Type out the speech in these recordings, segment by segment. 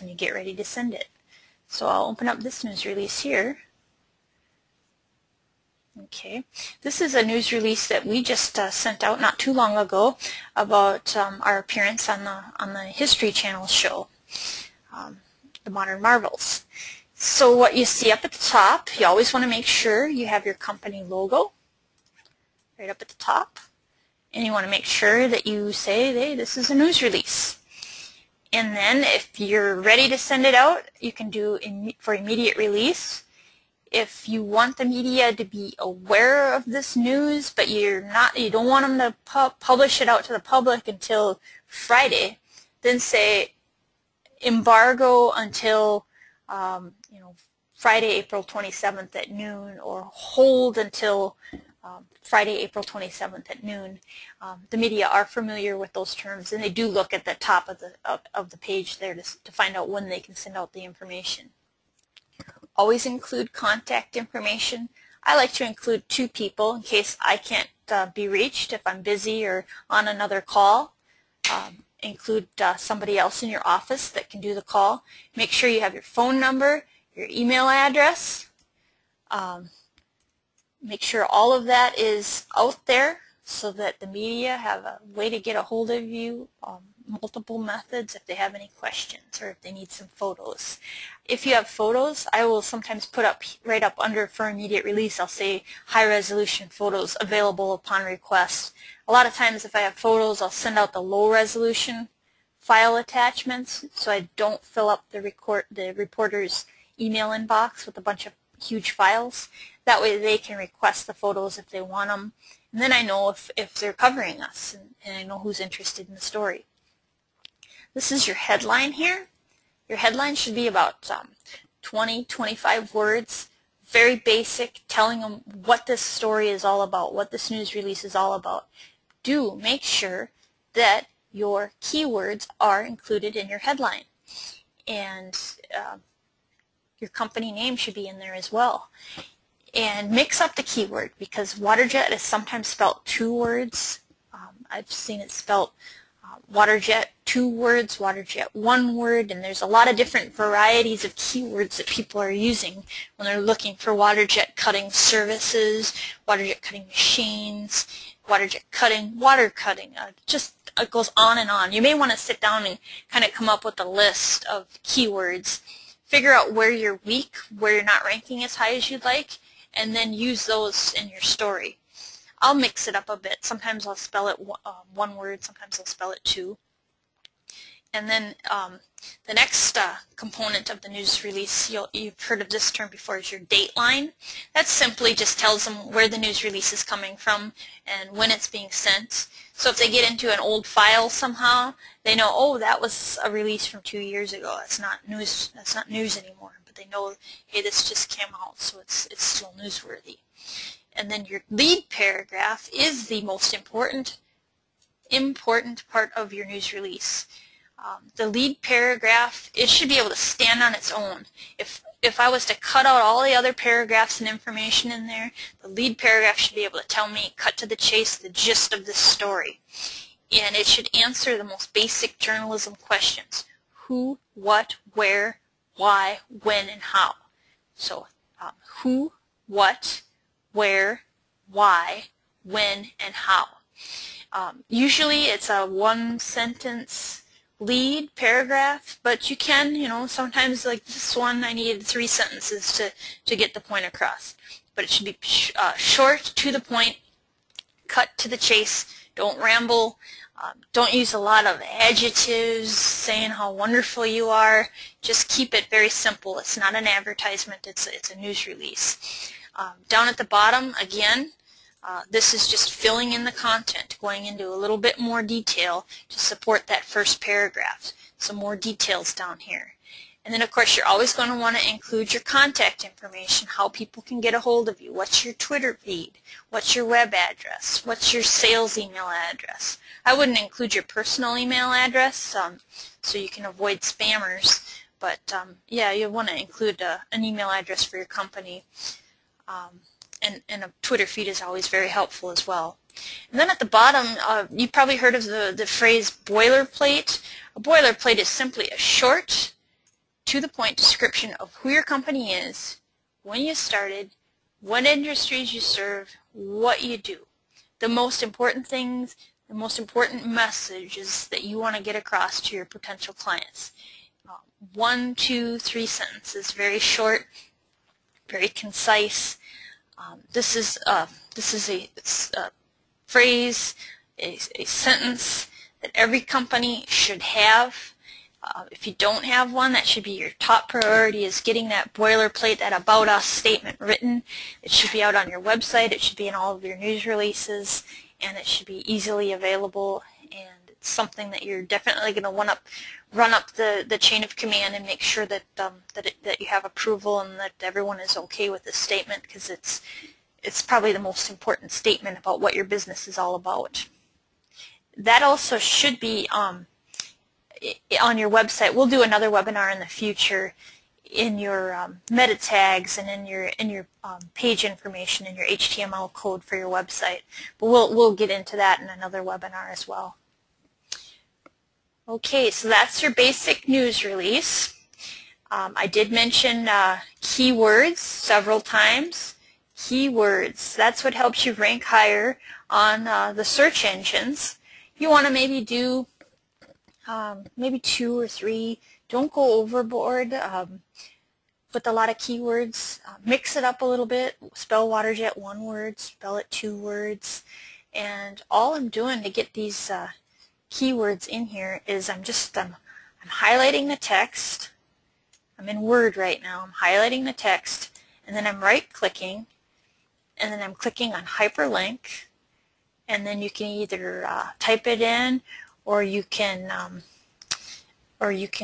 when you get ready to send it. So I'll open up this news release here. Okay, this is a news release that we just sent out not too long ago about our appearance on the History Channel show, The Modern Marvels. So what you see up at the top, you always want to make sure you have your company logo right up at the top, and you want to make sure that you say, hey, this is a news release. And then if you're ready to send it out, you can do for immediate release. If you want the media to be aware of this news, but you don't want them to publish it out to the public until Friday, then say embargo until Friday, April 27th at noon, or hold until Friday, April 27th at noon. The media are familiar with those terms, and they do look at the top of the page there to find out when they can send out the information. Always include contact information. I like to include 2 people in case I can't be reached if I'm busy or on another call. Include somebody else in your office that can do the call. Make sure you have your phone number, your email address. Make sure all of that is out there so that the media have a way to get a hold of you, multiple methods if they have any questions or if they need some photos. If you have photos, I will sometimes put up right up under for immediate release, I'll say high resolution photos available upon request. A lot of times if I have photos, I'll send out the low resolution file attachments so I don't fill up the reporter's email inbox with a bunch of huge files. That way they can request the photos if they want them, and then I know if they're covering us, and I know who's interested in the story. This is your headline here. Your headline should be about 20-25 words, very basic, telling them what this story is all about, what this news release is all about. Do make sure that your keywords are included in your headline, and your company name should be in there as well. And mix up the keyword, because Waterjet is sometimes spelled 2 words. I've seen it spelled Waterjet 2 words, Waterjet 1 word, and there's a lot of different varieties of keywords that people are using when they're looking for Waterjet cutting services, Waterjet cutting machines, Waterjet cutting, water cutting. Just it goes on and on. You may want to sit down and kind of come up with a list of keywords, figure out where you're weak, where you're not ranking as high as you'd like, and then use those in your story. I'll mix it up a bit. Sometimes I'll spell it 1 word, sometimes I'll spell it 2. And then the next component of the news release, you've heard of this term before, is your dateline. That simply just tells them where the news release is coming from and when it's being sent. So if they get into an old file somehow, they know, oh, that was a release from 2 years ago. That's not news anymore. But they know, hey, this just came out, so it's still newsworthy. And then your lead paragraph is the most important part of your news release. The lead paragraph, it should be able to stand on its own. If I was to cut out all the other paragraphs and information in there, the lead paragraph should be able to tell me, cut to the chase, the gist of this story. And it should answer the most basic journalism questions. Who, what, where, why, when, and how. So who, what, where, why, when, and how. Usually it's a 1-sentence lead paragraph, but you can, sometimes like this one, I needed 3 sentences to get the point across. But it should be short, to the point, cut to the chase, don't ramble, don't use a lot of adjectives saying how wonderful you are. Just keep it very simple. It's not an advertisement, it's a news release. Down at the bottom, again, this is just filling in the content, going into a little bit more detail to support that first paragraph. Some more details down here. And then, of course, you're always going to want to include your contact information, how people can get a hold of you. What's your Twitter feed? What's your web address? What's your sales email address? I wouldn't include your personal email address so you can avoid spammers. But, yeah, you want to include an email address for your company. And a Twitter feed is always very helpful as well. And then at the bottom, you've probably heard of the phrase boilerplate. A boilerplate is simply a short, to-the-point description of who your company is, when you started, what industries you serve, what you do. The most important things, the most important messages that you want to get across to your potential clients. 1, 2, 3 sentences, very short, very concise. This is a phrase, a sentence that every company should have. If you don't have one, that should be your top priority, is getting that boilerplate, that About Us statement written. It should be out on your website, it should be in all of your news releases, and it should be easily available. And it's something that you're definitely going to run up the chain of command and make sure that that you have approval and that everyone is okay with this statement, because it's probably the most important statement about what your business is all about. That also should be on your website. We'll do another webinar in the future in your meta tags and in your page information and your HTML code for your website. But we'll get into that in another webinar as well. Okay, so that's your basic news release. I did mention keywords several times. Keywords, that's what helps you rank higher on the search engines. You want to maybe do maybe 2 or 3. Don't go overboard with a lot of keywords. Mix it up a little bit. Spell Waterjet 1 word, spell it 2 words. And all I'm doing to get these keywords in here is I'm highlighting the text. I'm in Word right now. I'm highlighting the text, and then I'm right-clicking, and then I'm clicking on Hyperlink, and then you can either type it in, or you can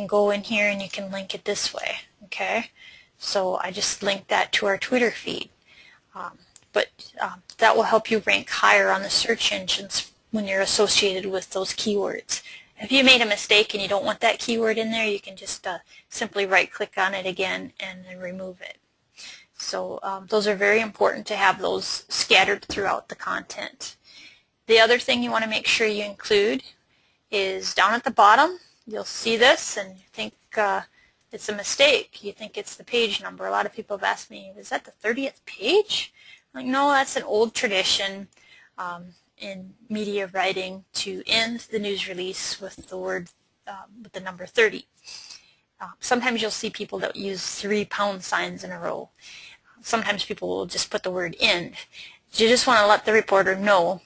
go in here and you can link it this way. Okay, so I just linked that to our Twitter feed, but that will help you rank higher on the search engines when you're associated with those keywords. If you made a mistake and you don't want that keyword in there, you can just simply right-click on it again and then remove it. So those are very important to have those scattered throughout the content. The other thing you want to make sure you include is down at the bottom. You'll see this and you think it's a mistake. You think it's the page number. A lot of people have asked me, is that the 30th page? I'm like, no, that's an old tradition in media writing to end the news release with the word, with the number 30. Sometimes you'll see people that use 3 pound signs in a row. Sometimes people will just put the word end. You just want to let the reporter know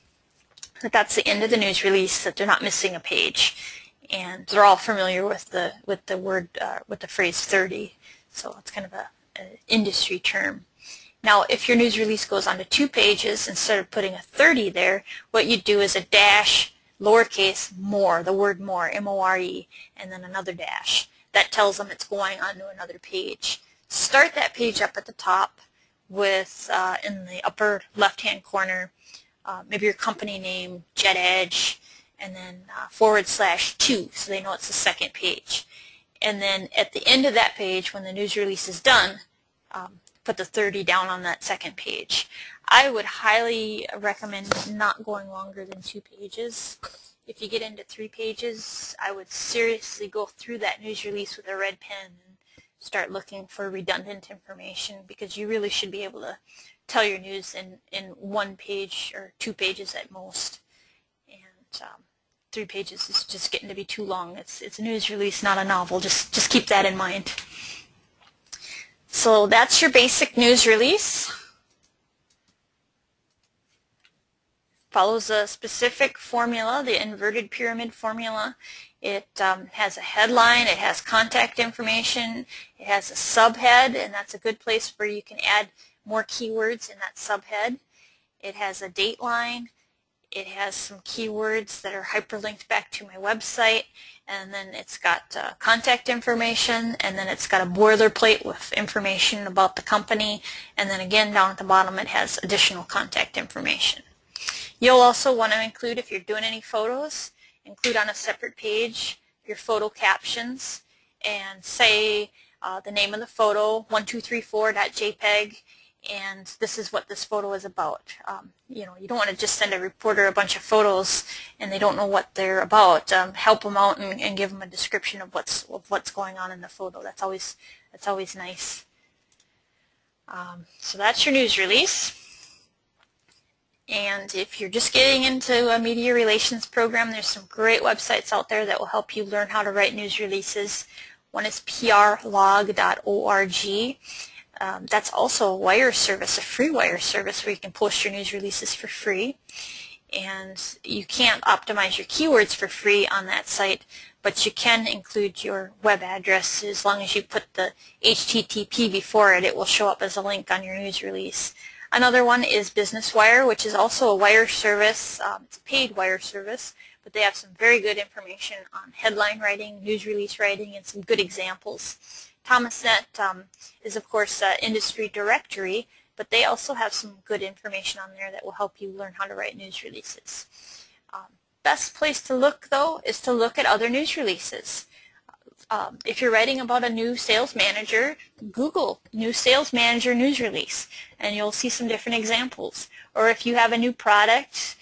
that that's the end of the news release, that they're not missing a page, and they're all familiar with the word with the phrase 30. So it's kind of an industry term. Now, if your news release goes on to 2 pages, instead of putting a 30 there, what you do is a dash, lowercase, more, the word more, M-O-R-E, and then another dash. That tells them it's going on to another page. Start that page up at the top with, in the upper left-hand corner, maybe your company name, Jet Edge, and then /2, so they know it's the second page. And then at the end of that page, when the news release is done, put the 30 down on that second page. I would highly recommend not going longer than 2 pages. If you get into 3 pages, I would seriously go through that news release with a red pen and start looking for redundant information, because you really should be able to tell your news in 1 page or 2 pages at most. And 3 pages is just getting to be too long. It's a news release, not a novel. Just keep that in mind. So that's your basic news release. Follows a specific formula, the inverted pyramid formula. It has a headline, it has contact information, it has a subhead, and that's a good place where you can add more keywords in that subhead. It has a dateline, it has some keywords that are hyperlinked back to my website, and then it's got contact information, and then it's got a boilerplate with information about the company, and then again down at the bottom it has additional contact information. You'll also want to include, if you're doing any photos, include on a separate page your photo captions and say the name of the photo, 1234.jpg, and this is what this photo is about. You know, you don't want to just send a reporter a bunch of photos and they don't know what they're about. Help them out and give them a description of what's going on in the photo. That's always nice. So that's your news release. And if you're just getting into a media relations program, there's some great websites out there that will help you learn how to write news releases. One is prlog.org. That's also a wire service, a free wire service where you can post your news releases for free. And you can't optimize your keywords for free on that site, but you can include your web address. As long as you put the HTTP before it, it will show up as a link on your news release. Another one is Business Wire, which is also a wire service. It's a paid wire service, but they have some very good information on headline writing, news release writing, and some good examples. Thomasnet is, of course, industry directory, but they also have some good information on there that will help you learn how to write news releases. Best place to look, though, is to look at other news releases. If you're writing about a new sales manager, Google new sales manager news release, and you'll see some different examples. Or if you have a new product,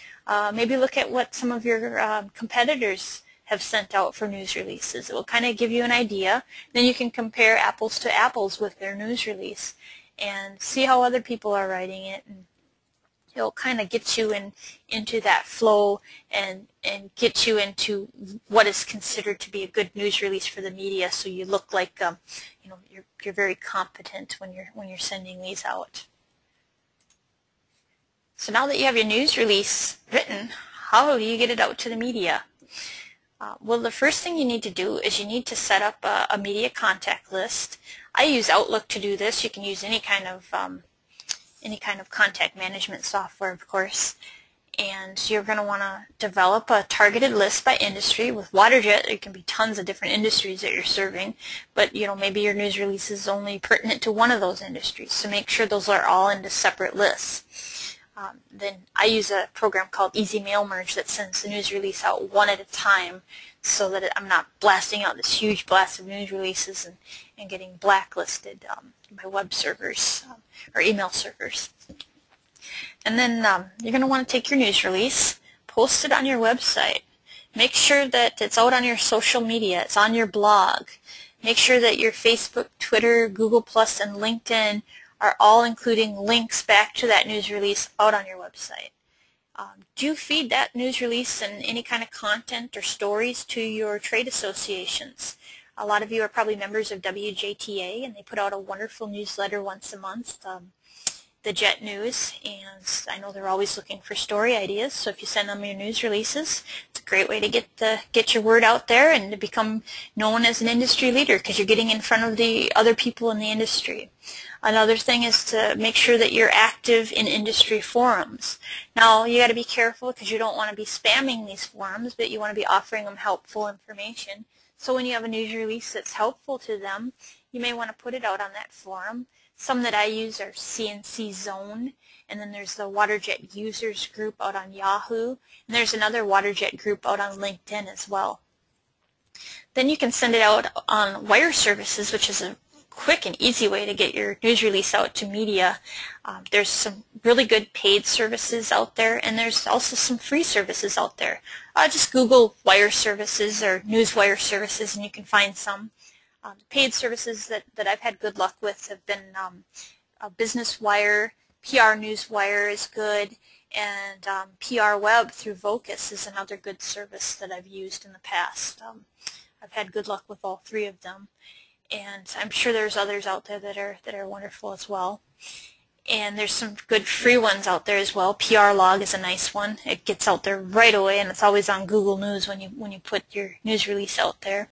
maybe look at what some of your competitors have sent out for news releases. It will kind of give you an idea. Then you can compare apples to apples with their news release and see how other people are writing it. And it'll kind of get you into that flow and get you into what is considered to be a good news release for the media, so you look like you know, you're very competent when you're sending these out. So now that you have your news release written, how do you get it out to the media? Well, the first thing you need to do is you need to set up a media contact list. I use Outlook to do this. You can use any kind of contact management software, of course. And you're going to want to develop a targeted list by industry. With Waterjet, there can be tons of different industries that you're serving, but you know, maybe your news release is only pertinent to one of those industries. So make sure those are all into separate lists. Then I use a program called Easy Mail Merge that sends the news release out one at a time, so that I'm not blasting out this huge blast of news releases and getting blacklisted by web servers or email servers. And then you're going to want to take your news release, post it on your website. Make sure that it's out on your social media, it's on your blog. Make sure that your Facebook, Twitter, Google+, and LinkedIn are all including links back to that news release out on your website. Do feed that news release and any kind of content or stories to your trade associations. A lot of you are probably members of WJTA, and they put out a wonderful newsletter once a month, the Jet News, and I know they're always looking for story ideas, so if you send them your news releases, it's a great way to get your word out there and to become known as an industry leader, because you're getting in front of the other people in the industry. Another thing is to make sure that you're active in industry forums. Now, you got to be careful because you don't want to be spamming these forums, but you want to be offering them helpful information. So when you have a news release that's helpful to them, you may want to put it out on that forum. Some that I use are CNC Zone, and then there's the Waterjet Users group out on Yahoo, and there's another Waterjet group out on LinkedIn as well. Then you can send it out on wire services, which is a quick and easy way to get your news release out to media. There's some really good paid services out there, and there's also some free services out there. Just Google wire services or news wire services and you can find some. Paid services that I've had good luck with have been Business Wire, PR News Wire is good, and PR Web through Vocus is another good service that I've used in the past. I've had good luck with all three of them. And I'm sure there's others out there that are wonderful as well. And there's some good free ones out there as well. PR Log is a nice one. It gets out there right away, and it's always on Google News when you put your news release out there.